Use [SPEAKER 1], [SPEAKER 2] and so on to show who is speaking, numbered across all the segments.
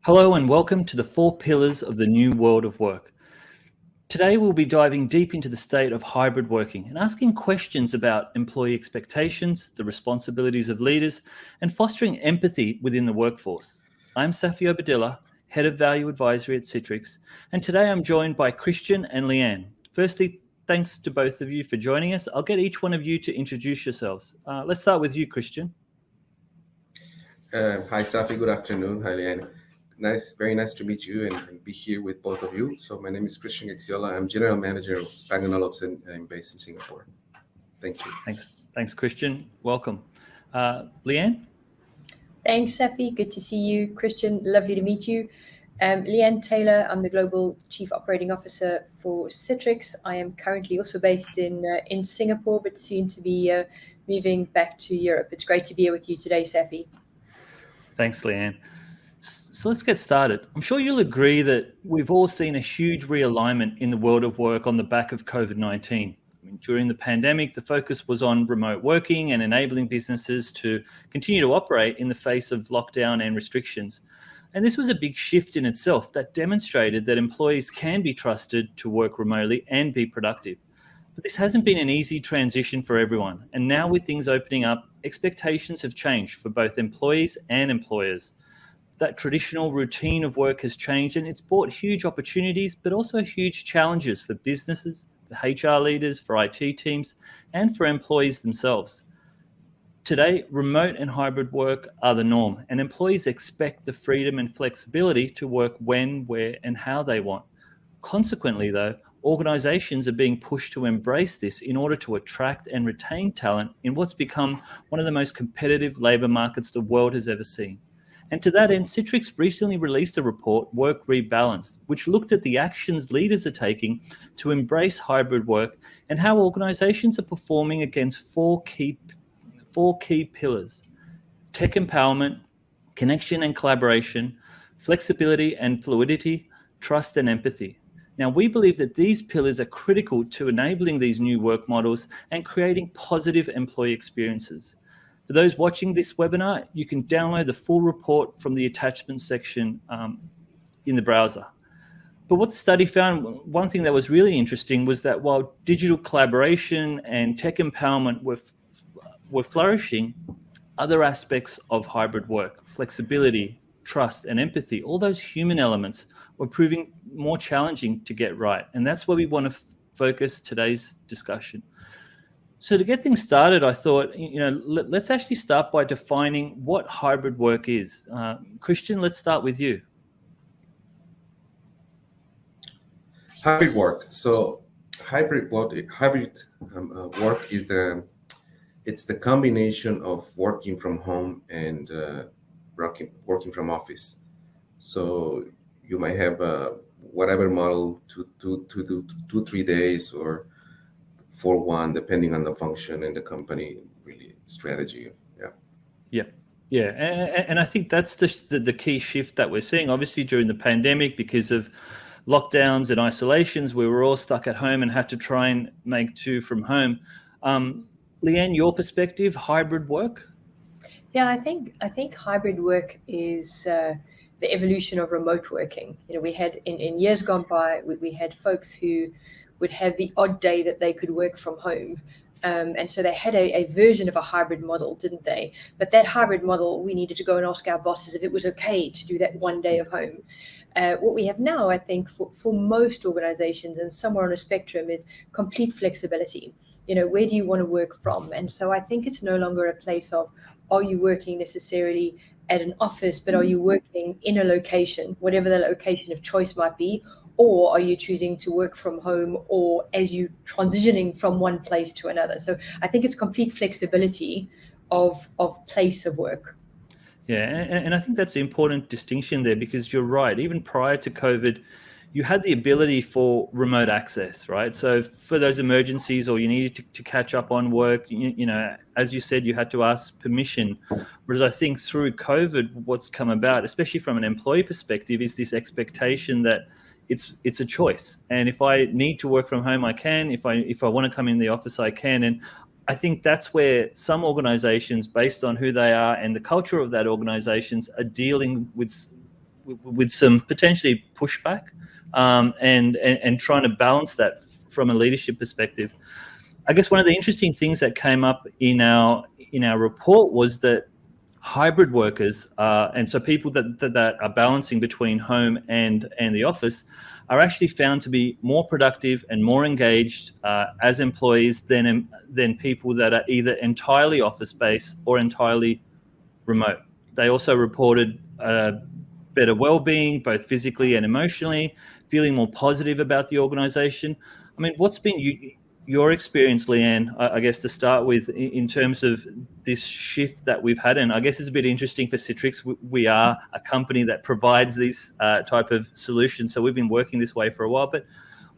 [SPEAKER 1] Hello and welcome to the 4 pillars of the new world of work. Today we'll be diving deep into the state of hybrid working and asking questions about employee expectations, the responsibilities of leaders, and fostering empathy within the workforce. I'm Safi Obadilla, Head of Value Advisory at Citrix, and today I'm joined by Christian and Leanne. Firstly, thanks to both of you for joining us. I'll get each one of you to introduce yourselves. Let's start with you, Christian.
[SPEAKER 2] Hi, Safi. Good afternoon. Hi, Leanne. Very nice to meet you and be here with both of you. So my name is Christian Exiola. I'm General Manager of Bang & Olufsen. I'm based in Singapore. Thank you.
[SPEAKER 1] Thanks, Christian. Welcome. Leanne?
[SPEAKER 3] Thanks, Safi. Good to see you. Christian, lovely to meet you. Leanne Taylor, I'm the Global Chief Operating Officer for Citrix. I am currently also based in Singapore, but soon to be moving back to Europe. It's great to be here with you today, Safi.
[SPEAKER 1] Thanks, Leanne. So let's get started. I'm sure you'll agree that we've all seen a huge realignment in the world of work on the back of COVID-19. During the pandemic, the focus was on remote working and enabling businesses to continue to operate in the face of lockdown and restrictions. And this was a big shift in itself that demonstrated that employees can be trusted to work remotely and be productive. But this hasn't been an easy transition for everyone. And now with things opening up, expectations have changed for both employees and employers. That traditional routine of work has changed, and it's brought huge opportunities, but also huge challenges for businesses, for HR leaders, for IT teams, and for employees themselves. Today, remote and hybrid work are the norm, and employees expect the freedom and flexibility to work when, where, and how they want. Consequently, though, organizations are being pushed to embrace this in order to attract and retain talent in what's become one of the most competitive labor markets the world has ever seen. And to that end, Citrix recently released a report, Work Rebalanced, which looked at the actions leaders are taking to embrace hybrid work and how organizations are performing against four key pillars: tech empowerment, connection and collaboration, flexibility and fluidity, trust and empathy. Now, we believe that these pillars are critical to enabling these new work models and creating positive employee experiences. For those watching this webinar, you can download the full report from the attachment section in the browser. But what the study found, one thing that was really interesting was that while digital collaboration and tech empowerment were flourishing, other aspects of hybrid work, flexibility, trust, and empathy, all those human elements were proving more challenging to get right. And that's where we want to focus today's discussion. So to get things started, I thought, let's actually start by defining what hybrid work is. Christian, let's start with you.
[SPEAKER 2] Hybrid work. So hybrid work is the combination of working from home and working from office. So you might have whatever model to do 2-3 days or 4-1, depending on the function and the company really strategy.
[SPEAKER 1] Yeah. And I think that's the key shift that we're seeing. Obviously, during the pandemic, because of lockdowns and isolations, we were all stuck at home and had to try and make do from home. Leanne, your perspective, hybrid work?
[SPEAKER 3] Yeah, I think hybrid work is the evolution of remote working. We had in years gone by, we had folks who would have the odd day that they could work from home. And so they had a version of a hybrid model, didn't they? But that hybrid model, we needed to go and ask our bosses if it was okay to do that one day of home. What we have now, I think, for most organizations and somewhere on a spectrum is complete flexibility. Where do you want to work from? And so I think it's no longer a place of, are you working necessarily at an office, but are you working in a location, whatever the location of choice might be, or are you choosing to work from home or as you transitioning from one place to another? So I think it's complete flexibility of place of work.
[SPEAKER 1] Yeah, and I think that's an important distinction there, because you're right. Even prior to COVID, you had the ability for remote access, right? So for those emergencies, or you needed to catch up on work, as you said, you had to ask permission. Whereas I think through COVID, what's come about, especially from an employee perspective, is this expectation that it's a choice. And if I need to work from home, I can. If I want to come in the office, I can. And I think that's where some organizations, based on who they are and the culture of that organizations, are dealing with with some potentially pushback, and trying to balance that from a leadership perspective. I guess one of the interesting things that came up in our report was that hybrid workers, and so people that are balancing between home and the office, are actually found to be more productive and more engaged as employees than people that are either entirely office based or entirely remote. They also reported better well-being, both physically and emotionally, feeling more positive about the organization. I mean, what's been your experience, Leanne, I guess, to start with, in terms of this shift that we've had? And I guess it's a bit interesting for Citrix. We are a company that provides these type of solutions, so we've been working this way for a while. But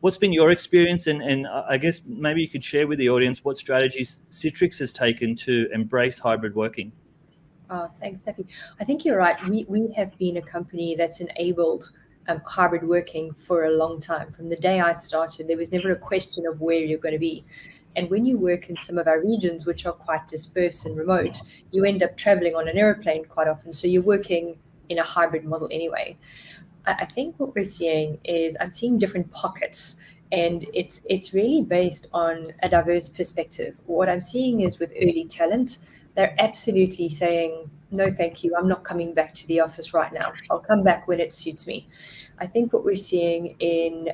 [SPEAKER 1] what's been your experience? And I guess maybe you could share with the audience what strategies Citrix has taken to embrace hybrid working.
[SPEAKER 3] Thanks, Safi. I think you're right. We have been a company that's enabled hybrid working for a long time. From the day I started, there was never a question of where you're going to be. And when you work in some of our regions, which are quite dispersed and remote, you end up traveling on an airplane quite often. So you're working in a hybrid model anyway. I think what we're seeing is I'm seeing different pockets, and it's really based on a diverse perspective. What I'm seeing is with early talent, they're absolutely saying, no, thank you, I'm not coming back to the office right now. I'll come back when it suits me. I think what we're seeing in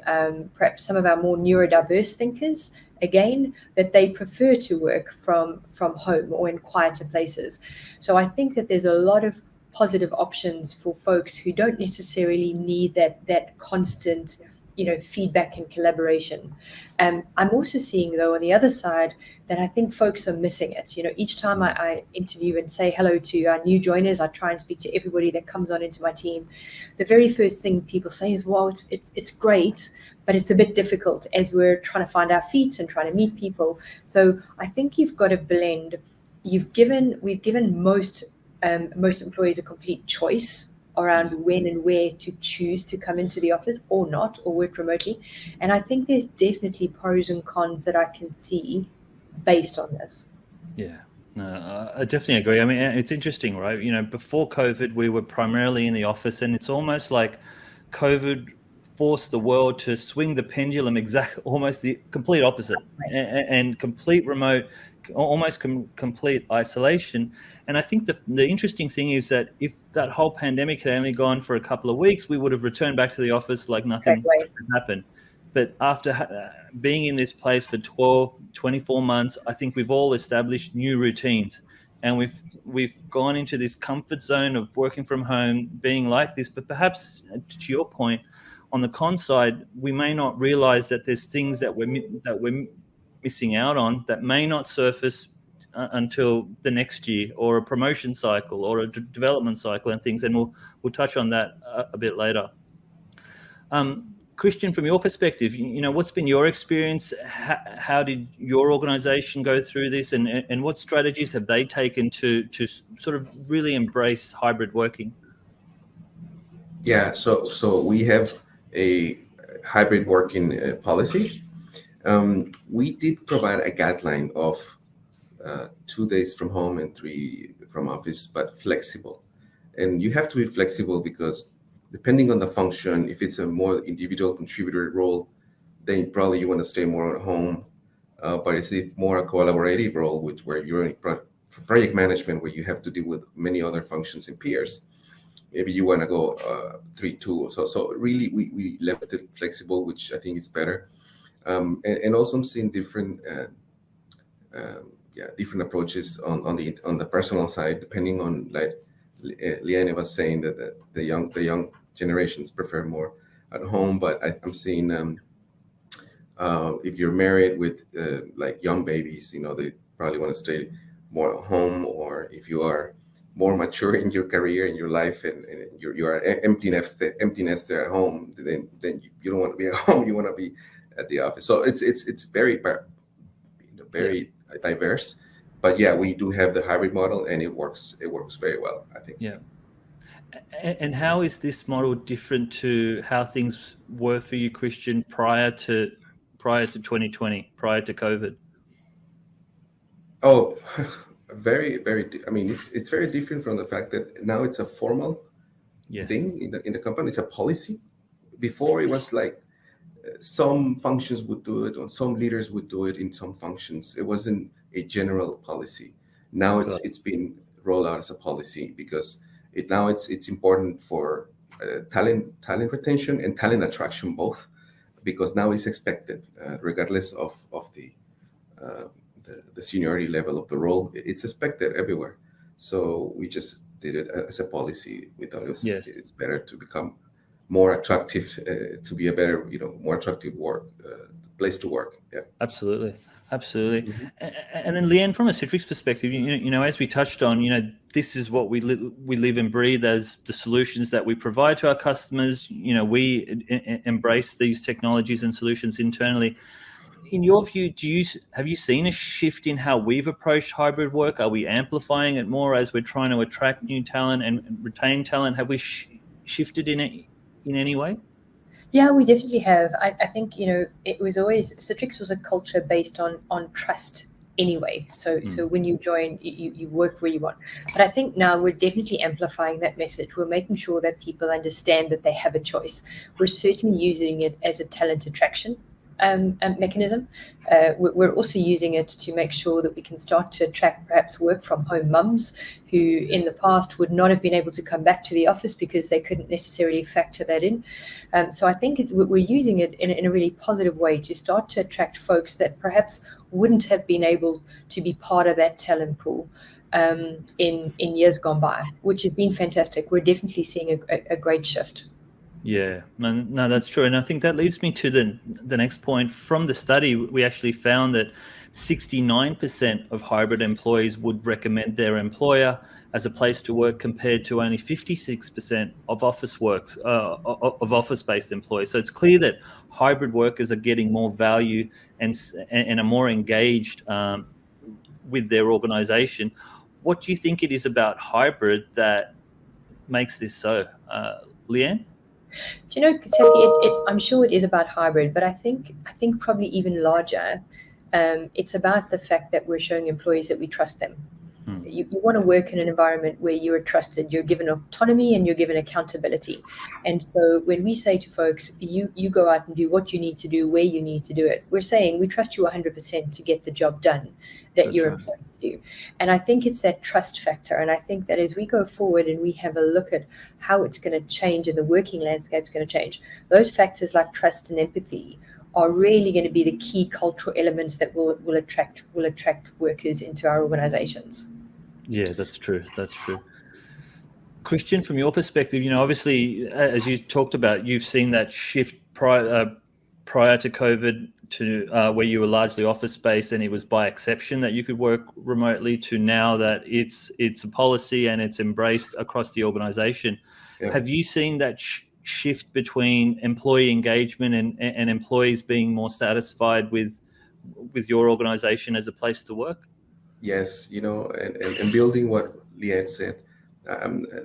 [SPEAKER 3] perhaps some of our more neurodiverse thinkers, again, that they prefer to work from home or in quieter places. So I think that there's a lot of positive options for folks who don't necessarily need that constant feedback and collaboration. I'm also seeing, though, on the other side, that I think folks are missing it. Each time I interview and say hello to our new joiners, I try and speak to everybody that comes on into my team. The very first thing people say is, well, it's great, but it's a bit difficult as we're trying to find our feet and trying to meet people. So I think you've got to blend. We've given most employees a complete choice around when and where to choose to come into the office or not, or work remotely. And I think there's definitely pros and cons that I can see based on this.
[SPEAKER 1] Yeah, no, I definitely agree. I mean, it's interesting, right? Before COVID, we were primarily in the office, and it's almost like COVID forced the world to swing the pendulum almost the complete opposite, and complete remote, almost complete isolation. And I think the interesting thing is that if that whole pandemic had only gone for a couple of weeks, we would have returned back to the office like nothing had happened. But after being in this place for 12, 24 months, I think we've all established new routines, and we've gone into this comfort zone of working from home, being like this. But perhaps, to your point, on the con side, we may not realize that there's things that we're missing out on that may not surface until the next year, or a promotion cycle, or a development cycle, and things. And we'll touch on that a bit later. Christian, from your perspective, what's been your experience? How did your organization go through this, and what strategies have they taken to sort of really embrace hybrid working?
[SPEAKER 2] Yeah, so we have a hybrid working policy. We did provide a guideline of 2 days from home and 3 from office, but flexible. And you have to be flexible because depending on the function, if it's a more individual contributor role, then probably you want to stay more at home. But it's more a collaborative role where you're in project management, where you have to deal with many other functions and peers. Maybe you want to go 3-2. So really, we left it flexible, which I think is better. And also I'm seeing different approaches on the personal side, depending on, like Leanne was saying, that the young generations prefer more at home. But I'm seeing if you're married with like young babies, they probably want to stay more at home. Or if you are more mature in your career, in your life, and you are empty nester at home, then you don't want to be at home. You want to be at the office. So it's very diverse. But yeah, we do have the hybrid model, and it works very well, I think.
[SPEAKER 1] Yeah. And how is this model different to how things were for you, Christian, prior to 2020, prior to COVID?
[SPEAKER 2] Oh, very, very. I mean, it's very different from the fact that now it's a formal
[SPEAKER 1] Yes.
[SPEAKER 2] thing in the company. It's a policy. Before it was like some functions would do it, or some leaders would do it in some functions. It wasn't a general policy. Now it's been rolled out as a policy because it's important for talent retention and talent attraction both, because now it's expected regardless of the seniority level of the role. It's expected everywhere. So we just did it as a policy. We thought it's better to become more attractive, to be a better, more attractive place to work. Yeah,
[SPEAKER 1] absolutely. And then Leanne, from a Citrix perspective, as we touched on, this is what we live and breathe as the solutions that we provide to our customers. We embrace these technologies and solutions internally. In your view, have you seen a shift in how we've approached hybrid work? Are we amplifying it more as we're trying to attract new talent and retain talent? Have we shifted in any way?
[SPEAKER 3] Yeah, we definitely have. I think, it was always, Citrix was a culture based on trust anyway. So when you join, you work where you want. But I think now we're definitely amplifying that message. We're making sure that people understand that they have a choice. We're certainly using it as a talent attraction mechanism. We're also using it to make sure that we can start to attract perhaps work from home mums who in the past would not have been able to come back to the office because they couldn't necessarily factor that in. So I think we're using it in a really positive way to start to attract folks that perhaps wouldn't have been able to be part of that talent pool in years gone by, which has been fantastic. We're definitely seeing a great shift.
[SPEAKER 1] Yeah, no, that's true. And I think that leads me to the next point. From the study, we actually found that 69% of hybrid employees would recommend their employer as a place to work, compared to only 56% of office-based employees. So it's clear that hybrid workers are getting more value and are more engaged with their organization. What do you think it is about hybrid that makes this so, Leanne?
[SPEAKER 3] Do you know, Sophie, I'm sure it is about hybrid, but I think probably even larger, it's about the fact that we're showing employees that we trust them. You want to work in an environment where you are trusted, you're given autonomy and you're given accountability. And so when we say to folks, you go out and do what you need to do, where you need to do it, we're saying we trust you 100% to get the job done that you're employed to do. And I think it's that trust factor. And I think that as we go forward and we have a look at how it's going to change and the working landscape is going to change, those factors like trust and empathy are really going to be the key cultural elements that will attract workers into our organizations.
[SPEAKER 1] Yeah, that's true. Christian, from your perspective, obviously, as you talked about, you've seen that shift prior to COVID to where you were largely office-based and it was by exception that you could work remotely, to now that it's a policy and it's embraced across the organization. Yeah. Have you seen that shift between employee engagement and employees being more satisfied with your organization as a place to work?
[SPEAKER 2] Yes, and building what Leanne said,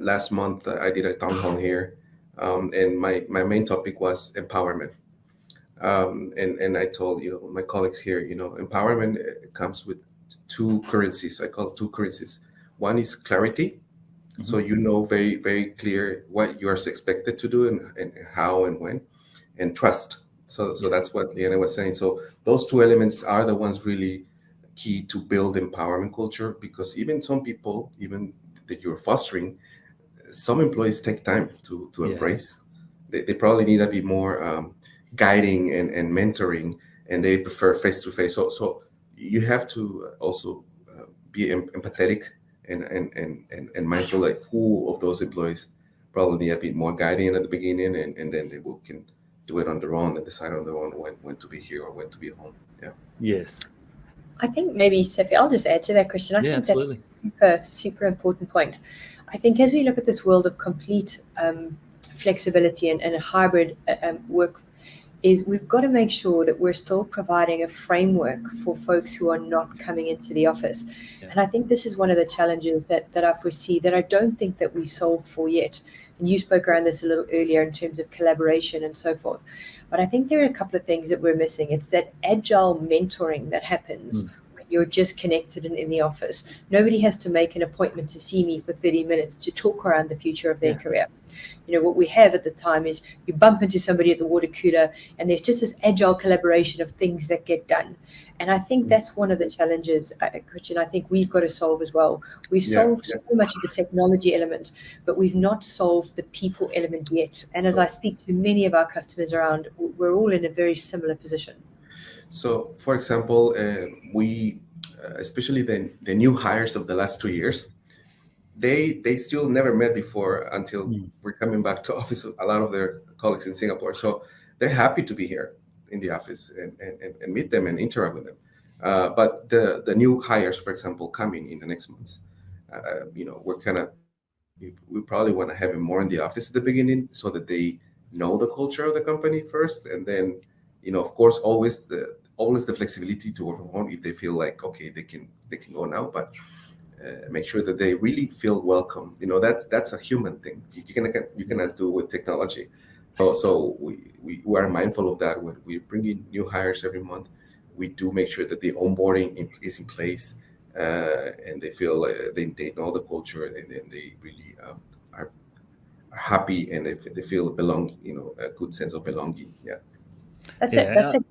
[SPEAKER 2] last month I did a town hall here, and my main topic was empowerment. And I told my colleagues here, empowerment comes with two currencies. I call it two currencies. One is clarity, so very, very clear what you are expected to do and how and when, and trust. So that's what Leanne was saying. So those two elements are the ones really key to build empowerment culture, because even some people, even that you're fostering, some employees take time to embrace. They probably need a bit more guiding and mentoring, and they prefer face-to-face. So you have to also be empathetic and mindful, like who of those employees probably need a bit more guiding at the beginning, and then they can do it on their own and decide on their own when to be here or when to be home. Yeah.
[SPEAKER 1] Yes.
[SPEAKER 3] I think maybe, Sophie, I'll just add to that question. I think absolutely. That's a super important point. I think as we look at this world of complete flexibility and a hybrid work, is we've got to make sure that we're still providing a framework for folks who are not coming into the office. Yeah. And I think this is one of the challenges that I foresee that I don't think that we've solved for yet. And you spoke around this a little earlier in terms of collaboration and so forth. But I think there are a couple of things that we're missing. It's that agile mentoring that happens when you're just connected in the office. Nobody has to make an appointment to see me for 30 minutes to talk around the future of their career. What we have at the time is you bump into somebody at the water cooler and there's just this agile collaboration of things that get done. And I think that's one of the challenges, Christian, I think we've got to solve as well. We've solved so much of the technology element, but we've not solved the people element yet. And as I speak to many of our customers around, we're all in a very similar position.
[SPEAKER 2] So, for example, we, especially the new hires of the last 2 years, they still never met before until we're coming back to office. A lot of their colleagues in Singapore, so they're happy to be here in the office and meet them and interact with them. But the new hires, for example, coming in the next months, we probably want to have them more in the office at the beginning so that they know the culture of the company first, and then of course always the flexibility to work from home if they feel like okay they can go now, but make sure that they really feel welcome. That's a human thing. You cannot do with technology. So we are mindful of that when we bring in new hires every month. We do make sure that the onboarding is in place, and they feel they know the culture, and they really are happy, and they feel belong. A good sense of belonging. Yeah.
[SPEAKER 3] That's it.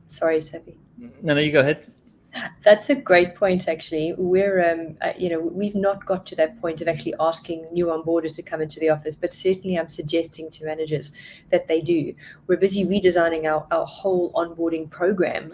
[SPEAKER 3] Sorry, Sophie.
[SPEAKER 1] No, you go ahead.
[SPEAKER 3] That's a great point, actually. We've not got to that point of actually asking new onboarders to come into the office, but certainly I'm suggesting to managers that they do. We're busy redesigning our whole onboarding program,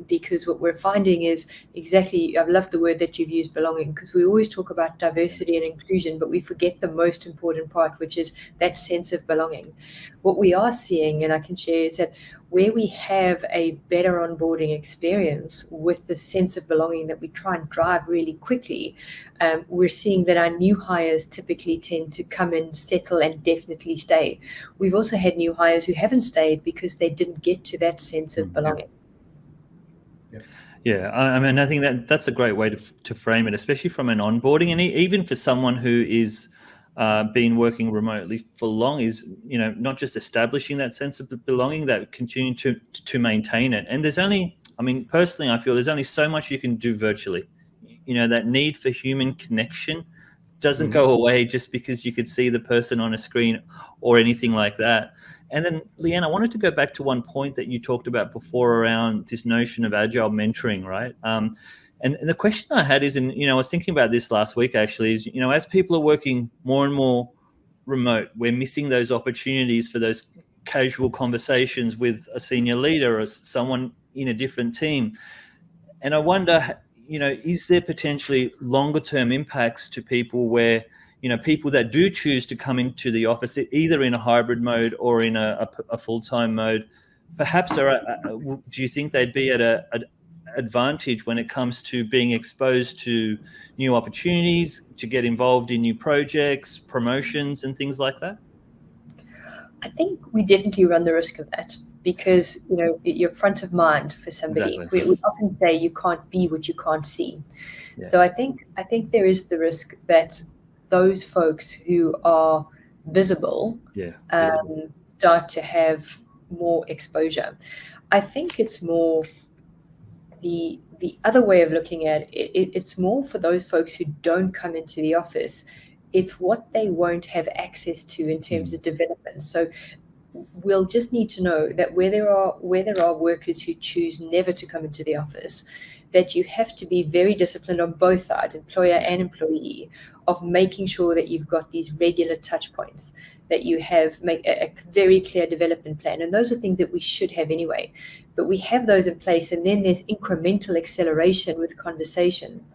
[SPEAKER 3] because what we're finding is exactly, I love the word that you've used, belonging, because we always talk about diversity and inclusion, but we forget the most important part, which is that sense of belonging. What we are seeing, and I can share, is that where we have a better onboarding experience with the sense of belonging that we try and drive really quickly, we're seeing that our new hires typically tend to come in, settle, and definitely stay. We've also had new hires who haven't stayed because they didn't get to that sense of belonging.
[SPEAKER 1] Yeah, I mean, I think that's a great way to frame it, especially from an onboarding, and even for someone who is been working remotely for long, is not just establishing that sense of belonging, that continuing to maintain it. And personally I feel there's only so much you can do virtually. That need for human connection doesn't go away just because you could see the person on a screen or anything like that. And then, Leanne, I wanted to go back to one point that you talked about before around this notion of agile mentoring, right? And the question I had is, I was thinking about this last week actually, is, as people are working more and more remote, we're missing those opportunities for those casual conversations with a senior leader or someone in a different team. And I wonder, is there potentially longer term impacts to people where, people that do choose to come into the office, either in a hybrid mode or in a full-time mode, perhaps do you think they'd be at a advantage when it comes to being exposed to new opportunities, to get involved in new projects, promotions, and things like that?
[SPEAKER 3] I think we definitely run the risk of that, because you're front of mind for somebody.
[SPEAKER 1] Exactly.
[SPEAKER 3] We often say you can't be what you can't see.
[SPEAKER 1] Yeah.
[SPEAKER 3] So I think there is the risk that those folks who are visible start to have more exposure. I think it's more the other way of looking at it. It's more for those folks who don't come into the office. It's what they won't have access to in terms of development. So we'll just need to know that where there are workers who choose never to come into the office, that you have to be very disciplined on both sides, employer and employee, of making sure that you've got these regular touch points, that you make a very clear development plan. And those are things that we should have anyway. But we have those in place, and then there's incremental acceleration with conversations.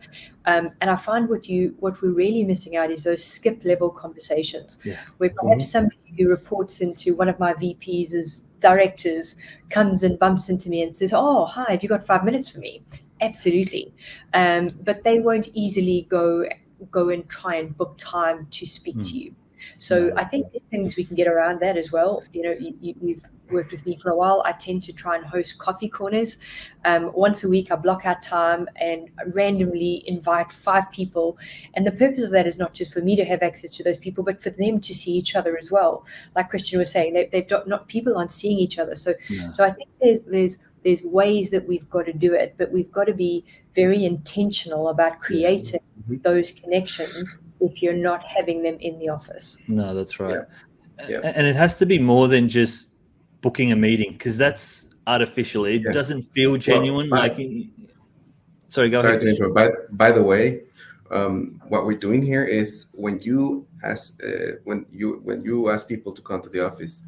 [SPEAKER 3] And I find what we're really missing out is those skip level conversations, where perhaps somebody who reports into one of my VPs as directors comes and bumps into me and says, "Oh, hi, have you got 5 minutes for me?" Absolutely. But they won't easily go and try and book time to speak to you. So I think there's things we can get around that as well. You've worked with me for a while. I tend to try and host coffee corners. Once a week, I block out time and randomly invite 5 people. And the purpose of that is not just for me to have access to those people, but for them to see each other as well. Like Christian was saying, they've not people aren't seeing each other. So I think there's there's ways that we've got to do it, but we've got to be very intentional about creating those connections if you're not having them in the office.
[SPEAKER 1] No, that's right.
[SPEAKER 2] Yeah.
[SPEAKER 1] And it has to be more than just booking a meeting, because that's artificial. It doesn't feel genuine. Sorry, go ahead.
[SPEAKER 2] To interrupt. By the way, what we're doing here is when you ask people to come to the office,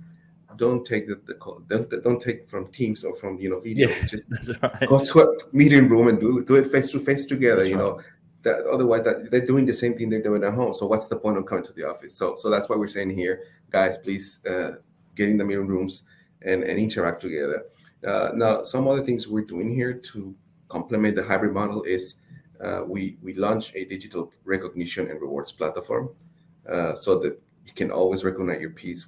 [SPEAKER 2] don't take the call. Don't take from Teams or from video. Just
[SPEAKER 1] that's right.
[SPEAKER 2] go to a meeting room and do it face to face together.
[SPEAKER 1] That's
[SPEAKER 2] That otherwise they're doing the same thing they're doing at home. So what's the point of coming to the office? So that's why we're saying here, guys, please get in the meeting rooms and interact together. Now, some other things we're doing here to complement the hybrid model is we launched a digital recognition and rewards platform so that you can always recognize your piece,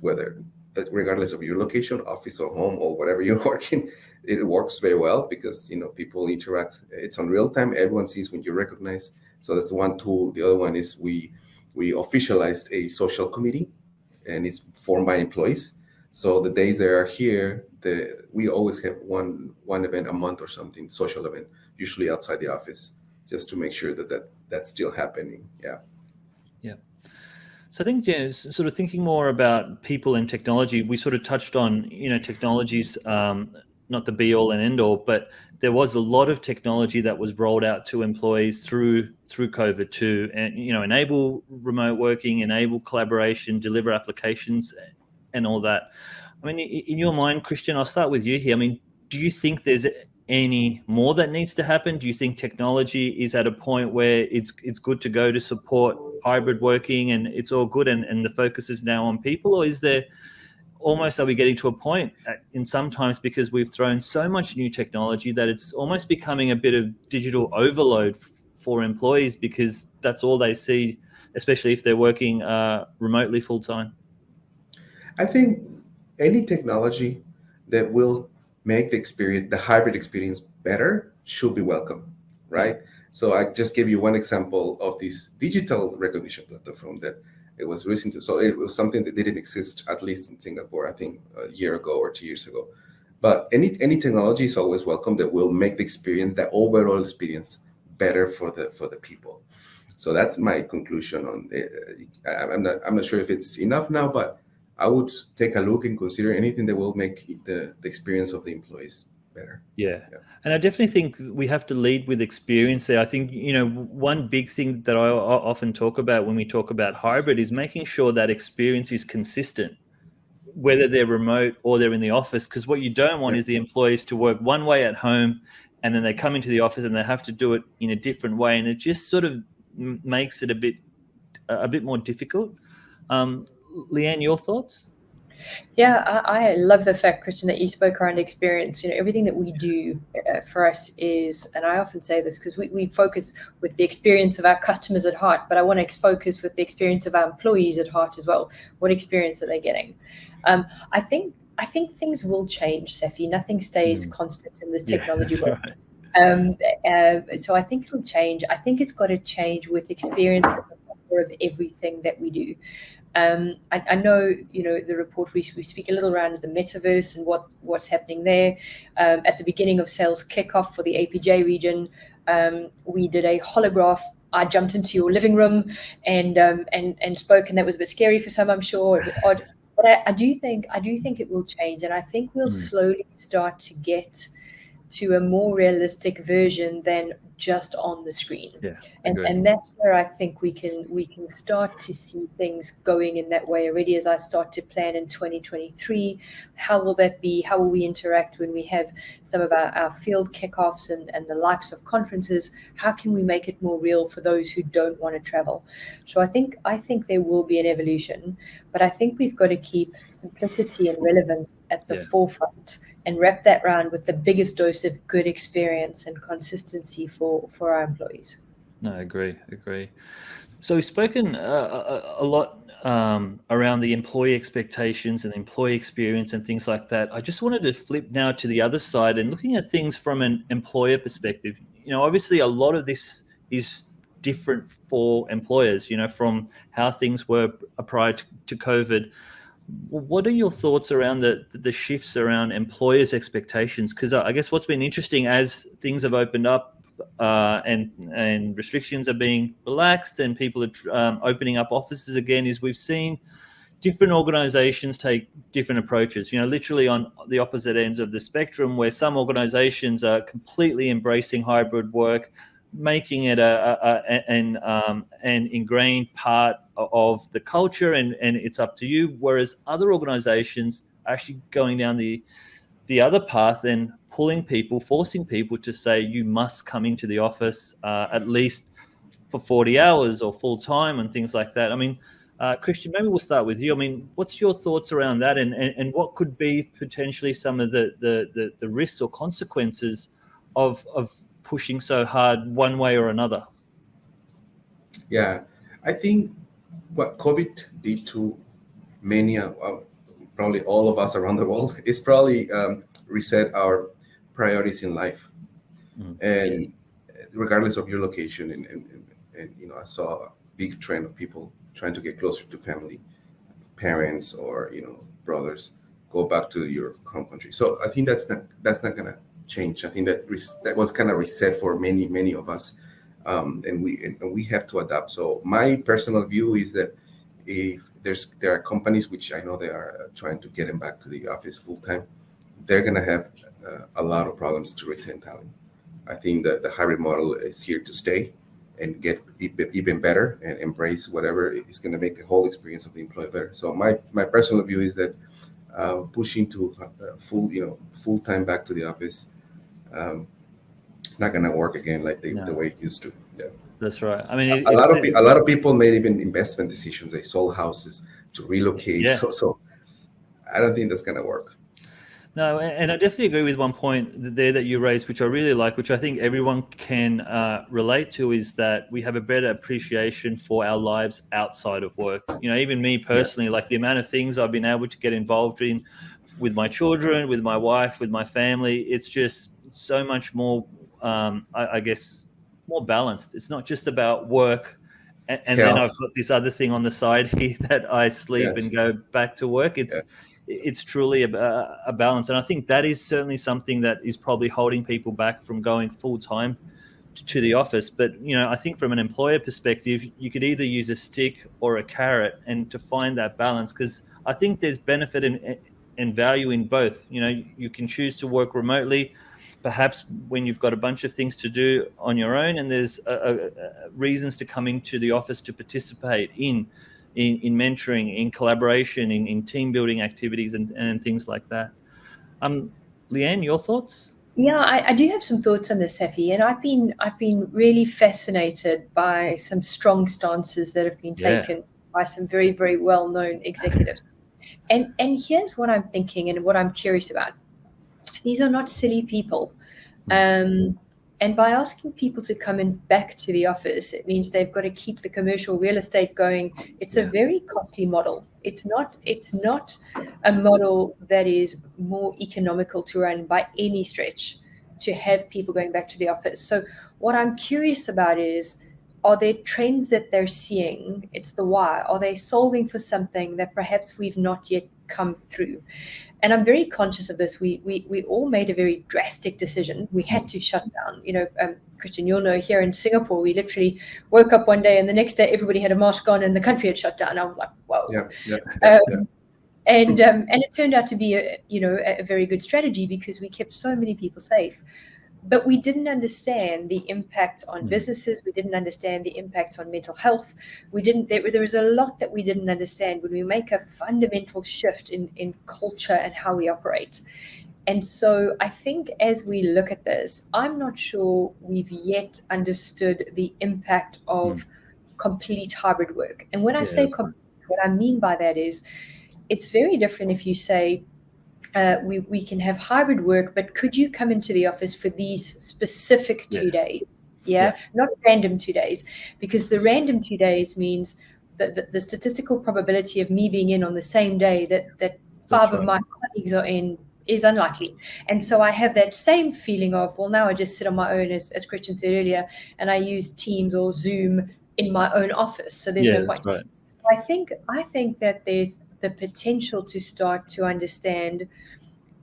[SPEAKER 2] regardless of your location, office or home or whatever you're working. It works very well because people interact. It's on real time. Everyone sees when you recognize. So that's one tool. The other one is we officialized a social committee, and it's formed by employees. So the days they are here, we always have one event a month or something, social event, usually outside the office, just to make sure that's still happening. Yeah.
[SPEAKER 1] So I think, sort of thinking more about people and technology, we sort of touched on, technologies, not the be all and end all, but there was a lot of technology that was rolled out to employees through COVID to, enable remote working, enable collaboration, deliver applications and all that. I mean, in your mind, Christian, I'll start with you here. I mean, do you think there's any more that needs to happen? Do you think technology is at a point where it's good to go to support hybrid working and it's all good and the focus is now on people? Or is there almost, are we getting to a point in sometimes, because we've thrown so much new technology, that it's almost becoming a bit of digital overload for employees because that's all they see, especially if they're working remotely full time?
[SPEAKER 2] I think any technology that will make the hybrid experience better should be welcome, right? So I just gave you one example of this digital recognition platform that it was recent. So it was something that didn't exist, at least in Singapore, I think a year ago or 2 years ago. But any technology is always welcome that will make the overall experience better for the people. So that's my conclusion on it. I'm not sure if it's enough now, but I would take a look and consider anything that will make the experience of the employees better.
[SPEAKER 1] Yeah. And I definitely think we have to lead with experience there. I think, one big thing that I often talk about when we talk about hybrid is making sure that experience is consistent, whether they're remote or they're in the office, because what you don't want is the employees to work one way at home and then they come into the office and they have to do it in a different way. And it just sort of makes it a bit more difficult. Leanne, your thoughts?
[SPEAKER 3] Yeah, I love the fact, Christian, that you spoke around experience. Everything that we do for us is, and I often say this because we focus with the experience of our customers at heart, but I want to focus with the experience of our employees at heart as well. What experience are they getting? I think things will change, Safi. Nothing stays constant in this technology world. Right. So I think it'll change. I think it's got to change with experience at the core of everything that we do. I know, the report we speak a little around the metaverse and what's happening there. At the beginning of sales kickoff for the APJ region, we did a holograph. I jumped into your living room and spoke, and that was a bit scary for some, I'm sure, a bit odd. But I do think it will change, and I think we'll slowly start to get to a more realistic version than just on the screen. And that's where I think we can start to see things going in that way already as I start to plan in 2023. How will that be? How will we interact when we have some of our field kickoffs and the likes of conferences? How can we make it more real for those who don't want to travel? So I think there will be an evolution, but I think we've got to keep simplicity and relevance at the forefront and wrap that around with the biggest dose of good experience and consistency for our employees.
[SPEAKER 1] No, I agree. So we've spoken a lot around the employee expectations and employee experience and things like that. I just wanted to flip now to the other side and looking at things from an employer perspective. Obviously a lot of this is different for employers, from how things were prior to COVID. What are your thoughts around the shifts around employers' expectations? Because I guess what's been interesting as things have opened up and restrictions are being relaxed and people are opening up offices again, is we've seen different organizations take different approaches, literally on the opposite ends of the spectrum, where some organizations are completely embracing hybrid work, making it an ingrained part of the culture, and it's up to you. Whereas other organizations are actually going down the other path and forcing people to say, you must come into the office at least for 40 hours or full time and things like that. I mean, Christian, maybe we'll start with you. I mean, what's your thoughts around that, and what could be potentially some of the risks or consequences of pushing so hard one way or another?
[SPEAKER 2] Yeah, I think what COVID did to many, probably all of us around the world, is probably reset our priorities in life. And regardless of your location, and I saw a big trend of people trying to get closer to family, parents, or brothers, go back to your home country. So I think that's not gonna change. I think that was kind of reset for many of us, and we have to adapt. So my personal view is that if there are companies which I know they are trying to get them back to the office full time, they're gonna have a lot of problems to retain talent. I think that the hybrid model is here to stay and get even better and embrace whatever is going to make the whole experience of the employee better. So my personal view is that pushing to full time back to the office, not going to work again like the way it used to. Yeah,
[SPEAKER 1] that's right. I mean,
[SPEAKER 2] a lot of people made even investment decisions. They sold houses to relocate.
[SPEAKER 1] Yeah.
[SPEAKER 2] So I don't think that's going to work.
[SPEAKER 1] No, and I definitely agree with one point there that you raised, which I really like, which I think everyone can relate to, is that we have a better appreciation for our lives outside of work. Even me personally, like the amount of things I've been able to get involved in with my children, with my wife, with my family, it's just so much more, I guess, more balanced. It's not just about work. And then I've got this other thing on the side here that I sleep and go back to work. It's truly a balance. And I think that is certainly something that is probably holding people back from going full time to the office. But, I think from an employer perspective, you could either use a stick or a carrot, and to find that balance, because I think there's benefit and value in both. You can choose to work remotely, perhaps when you've got a bunch of things to do on your own, and there's reasons to come into the office to participate in mentoring, in collaboration, in team building activities and things like that. Leanne, your thoughts?
[SPEAKER 3] Yeah, I do have some thoughts on this, Safi, and I've been really fascinated by some strong stances that have been taken by some very, very well-known executives. And here's what I'm thinking and what I'm curious about. These are not silly people. And by asking people to come in back to the office, it means they've got to keep the commercial real estate going. It's a very costly model. It's not a model that is more economical to run by any stretch, to have people going back to the office. So what I'm curious about is, are there trends that they're seeing? It's the why. Are they solving for something that perhaps we've not yet come through? And I'm very conscious of this. We all made a very drastic decision. We had to shut down. Christian, you'll know, here in Singapore, we literally woke up one day and the next day everybody had a mask on and the country had shut down. I was like, whoa. And it turned out to be a very good strategy, because we kept so many people safe. But we didn't understand the impact on businesses. We didn't understand the impact on mental health. There was a lot that we didn't understand when we make a fundamental shift in culture and how we operate. And so I think as we look at this, I'm not sure we've yet understood the impact of complete hybrid work. And when I say what I mean by that is, it's very different if you say, we can have hybrid work, but could you come into the office for these specific 2 days? Not random 2 days, because the random 2 days means that the statistical probability of me being in on the same day that five of my colleagues are in is unlikely. And so I have that same feeling of, well, now I just sit on my own, as Christian said earlier, and I use Teams or Zoom in my own office. So there's no point.
[SPEAKER 1] Right.
[SPEAKER 3] So I think that there's the potential to start to understand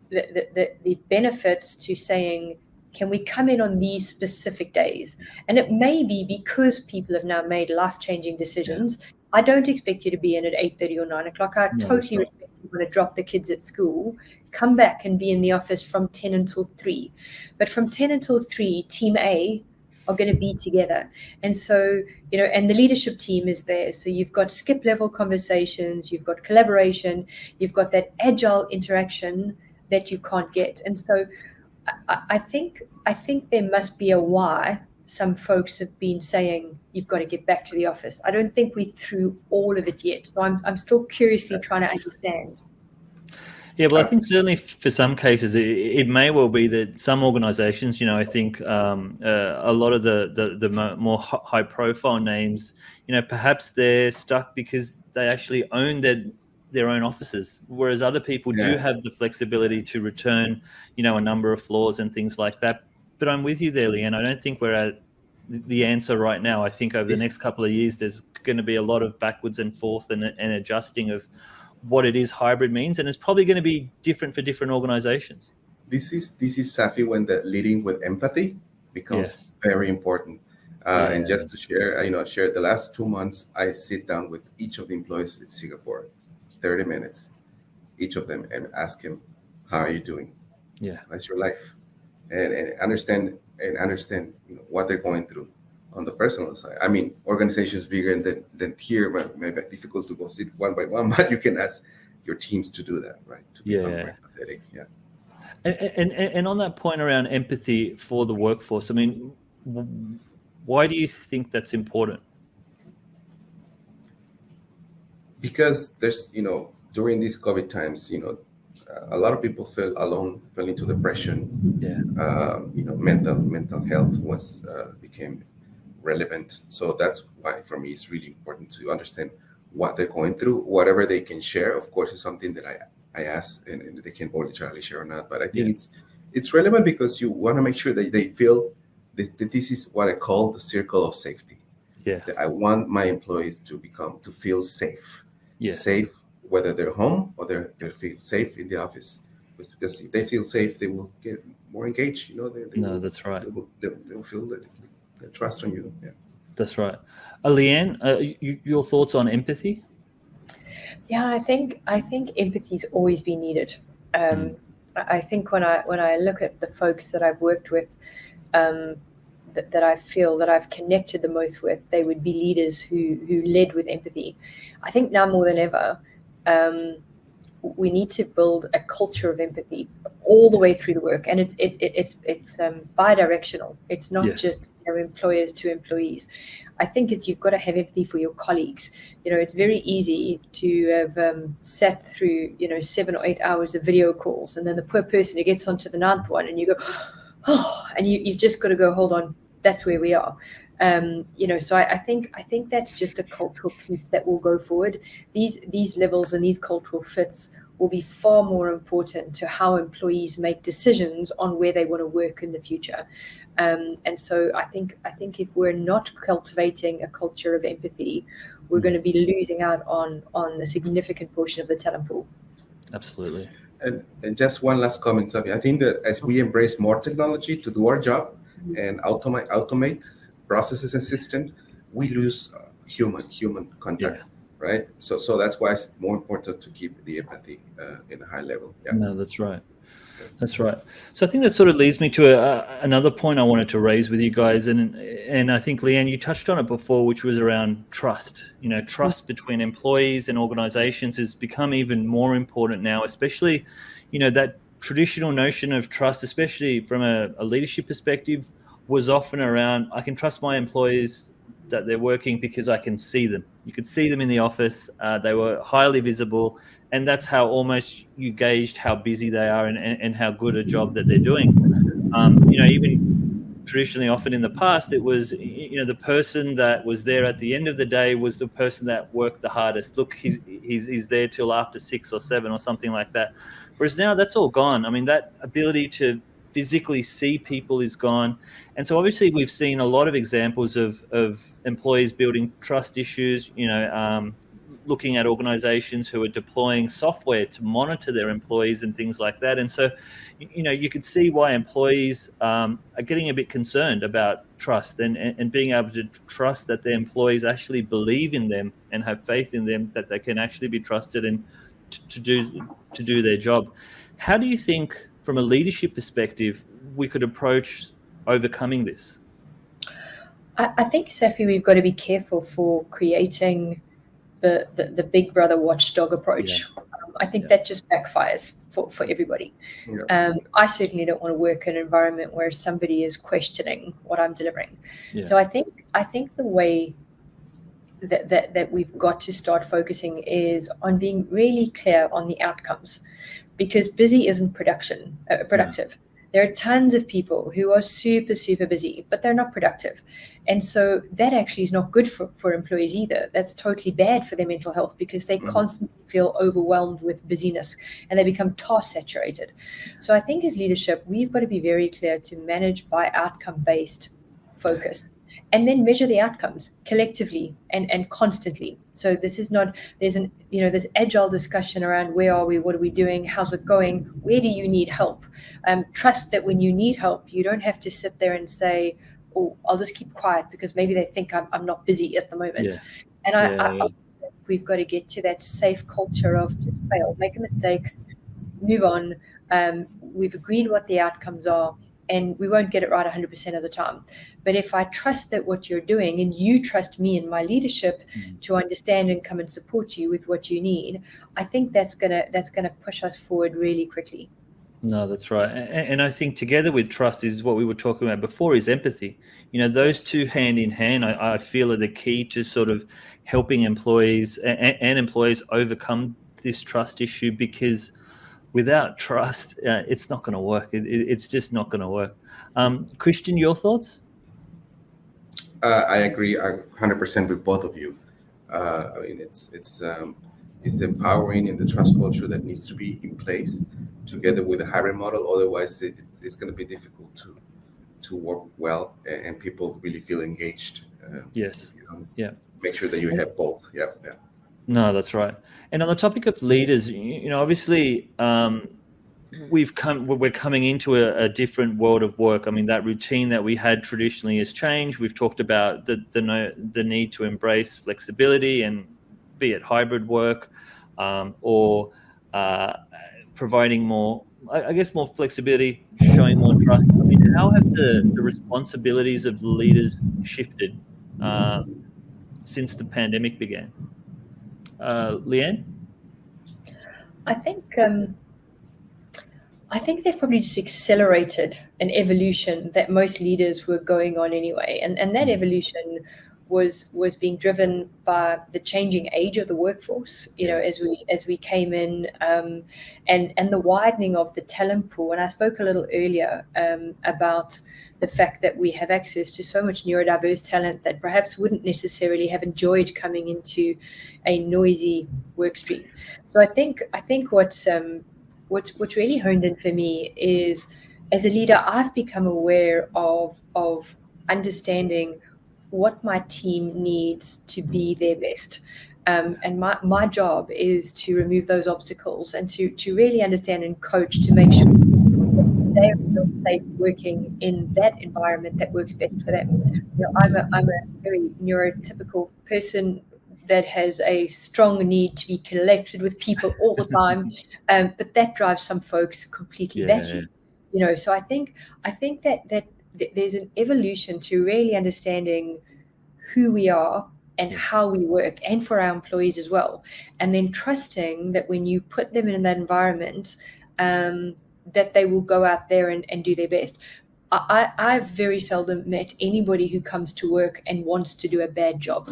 [SPEAKER 3] the benefits to saying, can we come in on these specific days? And it may be because people have now made life-changing decisions. Yeah. I don't expect you to be in at 8:30 or 9 o'clock. I totally respect you want to drop the kids at school, come back and be in the office from 10 until 3. But from 10 until 3, team A are going to be together. And so, and the leadership team is there. So you've got skip level conversations, you've got collaboration, you've got that agile interaction that you can't get. And so I think there must be a why some folks have been saying you've got to get back to the office. I don't think we're through all of it yet. So I'm still curiously trying to understand.
[SPEAKER 1] Yeah, well, I think certainly for some cases, it may well be that some organizations, I think a lot of the more high profile names, perhaps they're stuck because they actually own their own offices, whereas other people do have the flexibility to return, a number of floors and things like that. But I'm with you there, Leanne. I don't think we're at the answer right now. I think over the next couple of years, there's going to be a lot of backwards and forth and adjusting of what it is hybrid means, and it's probably going to be different for different organizations.
[SPEAKER 2] This is Safi, when the leading with empathy becomes very important. And just to share, share the last 2 months, I sit down with each of the employees in Singapore, 30 minutes, each of them, and ask him, how are you doing?
[SPEAKER 1] Yeah.
[SPEAKER 2] How's your life? And understand what they're going through on the personal side. I mean, organizations bigger than here, but maybe difficult to go sit one by one, but you can ask your teams to do that, right? To become more empathetic. Yeah.
[SPEAKER 1] And on that point around empathy for the workforce, I mean, why do you think that's important?
[SPEAKER 2] Because there's, during these COVID times, a lot of people fell into depression. Mental health became relevant. So that's why, for me, it's really important to understand what they're going through. Whatever they can share, of course, is something that I ask, and they can voluntarily share or not. But I think it's relevant because you want to make sure that they feel that this is what I call the circle of safety.
[SPEAKER 1] Yeah,
[SPEAKER 2] that I want my employees to feel safe.
[SPEAKER 1] Yes.
[SPEAKER 2] Safe, whether they're home or they feel safe in the office. Because if they feel safe, they will get more engaged.
[SPEAKER 1] That's right.
[SPEAKER 2] They'll feel the trust on you. Yeah,
[SPEAKER 1] that's right. Leanne, your thoughts on empathy?
[SPEAKER 3] Yeah, I think empathy's always been needed. I think when I look at the folks that I've worked with, that I feel that I've connected the most with, they would be leaders who led with empathy. I think now more than ever, we need to build a culture of empathy all the way through the work, and it's bi-directional. It's not just employers to employees. I think you've got to have empathy for your colleagues. It's very easy to have sat through 7 or 8 hours of video calls, and then the poor person who gets onto the 9th one, and you go, oh, and you've just got to go, hold on, that's where we are. So I think that's just a cultural piece that will go forward. These levels and these cultural fits will be far more important to how employees make decisions on where they want to work in the future. And so I think if we're not cultivating a culture of empathy, we're going to be losing out on a significant portion of the talent pool.
[SPEAKER 1] Absolutely.
[SPEAKER 2] And just one last comment, Sabi. I think that as we embrace more technology to do our job and automate processes and systems, we lose human contact, right? So that's why it's more important to keep the empathy in a high level. Yeah.
[SPEAKER 1] No, that's right. That's right. So I think that sort of leads me to another point I wanted to raise with you guys, and I think, Leanne, you touched on it before, which was around trust. Trust between employees and organizations has become even more important now, especially, that traditional notion of trust, especially from a leadership perspective, was often around, I can trust my employees that they're working because I can see them. You could see them in the office. They were highly visible. And that's how almost you gauged how busy they are and how good a job that they're doing. Even traditionally, often in the past, it was, the person that was there at the end of the day was the person that worked the hardest. Look, he's there till after 6 or 7 or something like that. Whereas now that's all gone. I mean, that ability to physically see people is gone. And so obviously we've seen a lot of examples of employees building trust issues, looking at organizations who are deploying software to monitor their employees and things like that. And so, you could see why employees are getting a bit concerned about trust and being able to trust that their employees actually believe in them and have faith in them, that they can actually be trusted and to do their job. How do you think, from a leadership perspective, we could approach overcoming this?
[SPEAKER 3] I think, Safi, we've got to be careful for creating the big brother watchdog approach.
[SPEAKER 1] Yeah.
[SPEAKER 3] I think that just backfires for everybody.
[SPEAKER 2] Yeah.
[SPEAKER 3] I certainly don't want to work in an environment where somebody is questioning what I'm delivering.
[SPEAKER 1] Yeah.
[SPEAKER 3] So I think the way that we've got to start focusing is on being really clear on the outcomes, because busy isn't productive. There are tons of people who are super, super busy, but they're not productive. And so that actually is not good for employees either. That's totally bad for their mental health, because they constantly feel overwhelmed with busyness and they become task saturated. So I think as leadership, we've got to be very clear to manage by outcome-based focus, and then measure the outcomes collectively and constantly. So this is not, there's this agile discussion around where are we, what are we doing, how's it going, where do you need help? Trust that when you need help, you don't have to sit there and say, oh, I'll just keep quiet because maybe they think I'm not busy at the moment.
[SPEAKER 1] Yeah.
[SPEAKER 3] And I we've got to get to that safe culture of just fail, make a mistake, move on. We've agreed what the outcomes are, and we won't get it right 100% of the time. But if I trust that what you're doing, and you trust me and my leadership to understand and come and support you with what you need, I think that's gonna push us forward really quickly.
[SPEAKER 1] No, that's right. And I think together with trust is what we were talking about before, is empathy. Those two hand in hand, I feel, are the key to sort of helping employees and employees overcome this trust issue, because without trust, it's not going to work. It's just not going to work. Christian, your thoughts?
[SPEAKER 2] I agree 100% with both of you. I mean, it's the empowering and the trust culture that needs to be in place together with a hybrid model. Otherwise, it's going to be difficult to work well and people really feel engaged.
[SPEAKER 1] Yes. Yeah.
[SPEAKER 2] Make sure that you have both. Yeah.
[SPEAKER 1] No, that's right. And on the topic of leaders, obviously, we're coming into a different world of work. I mean, that routine that we had traditionally has changed. We've talked about the need to embrace flexibility, and be it hybrid work or providing more, I guess, more flexibility, showing more trust. I mean, how have the responsibilities of leaders shifted since the pandemic began? Leanne?
[SPEAKER 3] I think they've probably just accelerated an evolution that most leaders were going on anyway, and that evolution was being driven by the changing age of the workforce. As we came in, and the widening of the talent pool. And I spoke a little earlier about the fact that we have access to so much neurodiverse talent that perhaps wouldn't necessarily have enjoyed coming into a noisy work stream. So I think what's really honed in for me is, as a leader, I've become aware of understanding what my team needs to be their best. And my job is to remove those obstacles and to really understand and coach to make sure they feel safe working in that environment that works best for them. I'm a very neurotypical person that has a strong need to be connected with people all the time, but that drives some folks completely batty. So I think that there's an evolution to really understanding who we are and how we work, and for our employees as well, and then trusting that when you put them in that environment, that they will go out there and do their best. I've very seldom met anybody who comes to work and wants to do a bad job.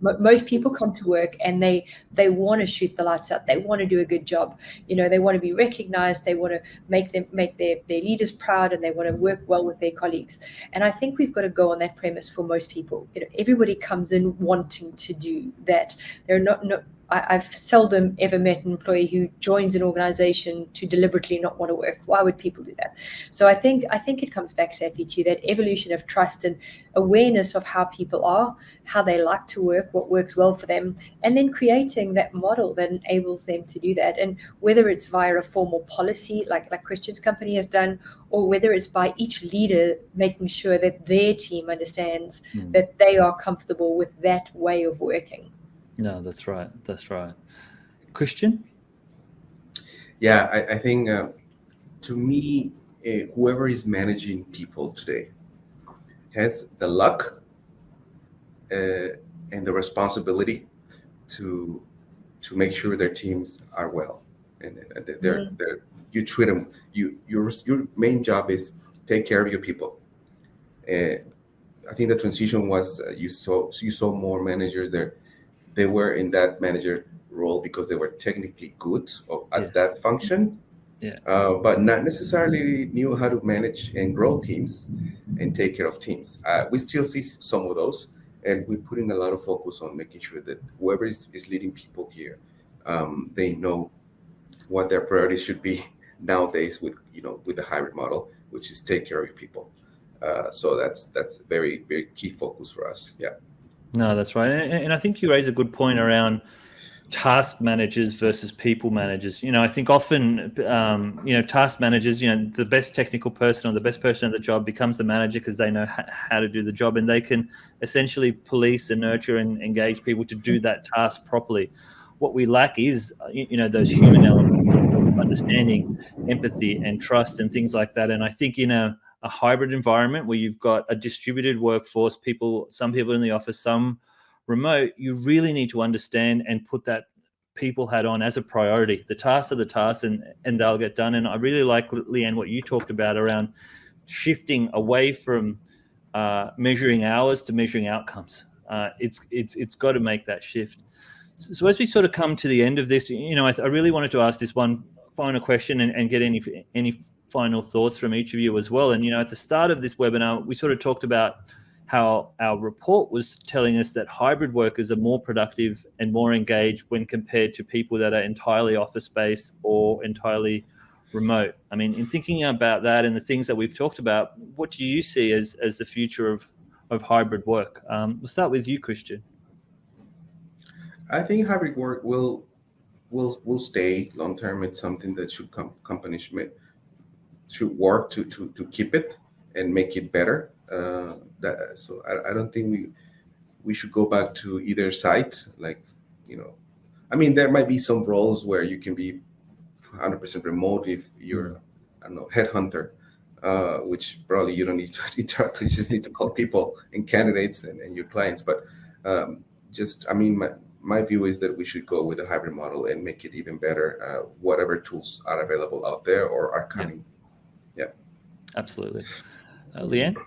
[SPEAKER 3] Most people come to work and they want to shoot the lights out. They want to do a good job. They want to be recognized. They want to make their leaders proud, and they want to work well with their colleagues. And I think we've got to go on that premise for most people. Everybody comes in wanting to do that. They're not I've seldom ever met an employee who joins an organization to deliberately not want to work. Why would people do that? So I think it comes back, Safi, to that evolution of trust and awareness of how people are, how they like to work, what works well for them, and then creating that model that enables them to do that. And whether it's via a formal policy like Christian's company has done, or whether it's by each leader making sure that their team understands that they are comfortable with that way of working.
[SPEAKER 1] No, that's right. That's right. Christian?
[SPEAKER 2] Yeah, I think to me, whoever is managing people today has the luck and the responsibility to make sure their teams are well, and you treat them. Your main job is take care of your people. I think the transition was you saw more managers there. They were in that manager role because they were technically good at that function, but not necessarily knew how to manage and grow teams and take care of teams. We still see some of those, and we're putting a lot of focus on making sure that whoever is leading people here, they know what their priorities should be nowadays with the hybrid model, which is take care of your people. So that's very, very key focus for us. Yeah.
[SPEAKER 1] No, that's right. And I think you raise a good point around task managers versus people managers. I think often, task managers, the best technical person or the best person at the job becomes the manager because they know how to do the job, and they can essentially police and nurture and engage people to do that task properly. What we lack is, those human elements of understanding, empathy and trust and things like that. And I think, a hybrid environment where you've got a distributed workforce, some people in the office, some remote, you really need to understand and put that people hat on as a priority. The tasks are the tasks, and they'll get done. And I really like, Leanne, what you talked about around shifting away from measuring hours to measuring outcomes. It's got to make that shift. So as we sort of come to the end of this, I really wanted to ask this one final question and get any final thoughts from each of you as well. And, at the start of this webinar, we sort of talked about how our report was telling us that hybrid workers are more productive and more engaged when compared to people that are entirely office-based or entirely remote. I mean, in thinking about that and the things that we've talked about, what do you see as the future of hybrid work? We'll start with you, Christian.
[SPEAKER 2] I think hybrid work will stay long term. It's something that companies should work to keep it and make it better. So I don't think we should go back to either side. I mean, there might be some roles where you can be 100% remote if you're, headhunter, which probably you don't need to interact. You just need to call people and candidates and your clients. But my view is that we should go with a hybrid model and make it even better, whatever tools are available out there or are coming. Yeah.
[SPEAKER 1] Absolutely. Leanne?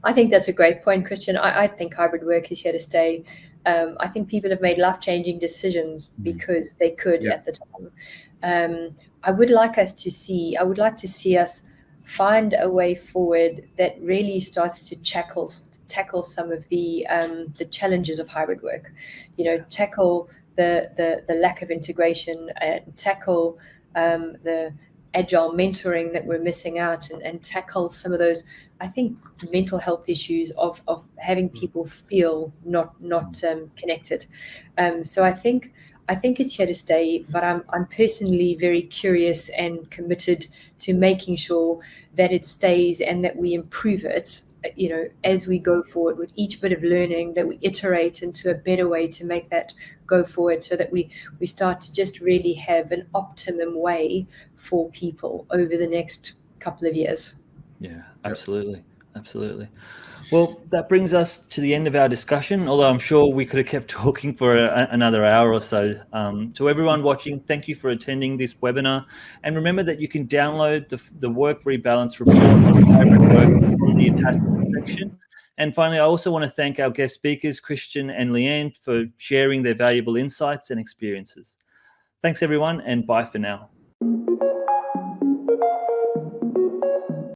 [SPEAKER 3] I think that's a great point, Christian. I think hybrid work is here to stay. I think people have made life-changing decisions because they could at the time. I would like to see us find a way forward that really starts to tackle some of the challenges of hybrid work. Tackle the lack of integration, tackle the agile mentoring that we're missing out, and tackle some of those, I think, mental health issues of having people feel not connected. So I think it's here to stay, but I'm personally very curious and committed to making sure that it stays and that we improve it, as we go forward with each bit of learning, that we iterate into a better way to make that go forward, so that we start to just really have an optimum way for people over the next couple of years. Yeah,
[SPEAKER 1] absolutely. Absolutely. Well, that brings us to the end of our discussion, although I'm sure we could have kept talking for another hour or so. To everyone watching, thank you for attending this webinar. And remember that you can download the Work Rebalance report on hybrid work from the attachment section. And finally, I also want to thank our guest speakers, Christian and Leanne, for sharing their valuable insights and experiences. Thanks, everyone, and bye for now.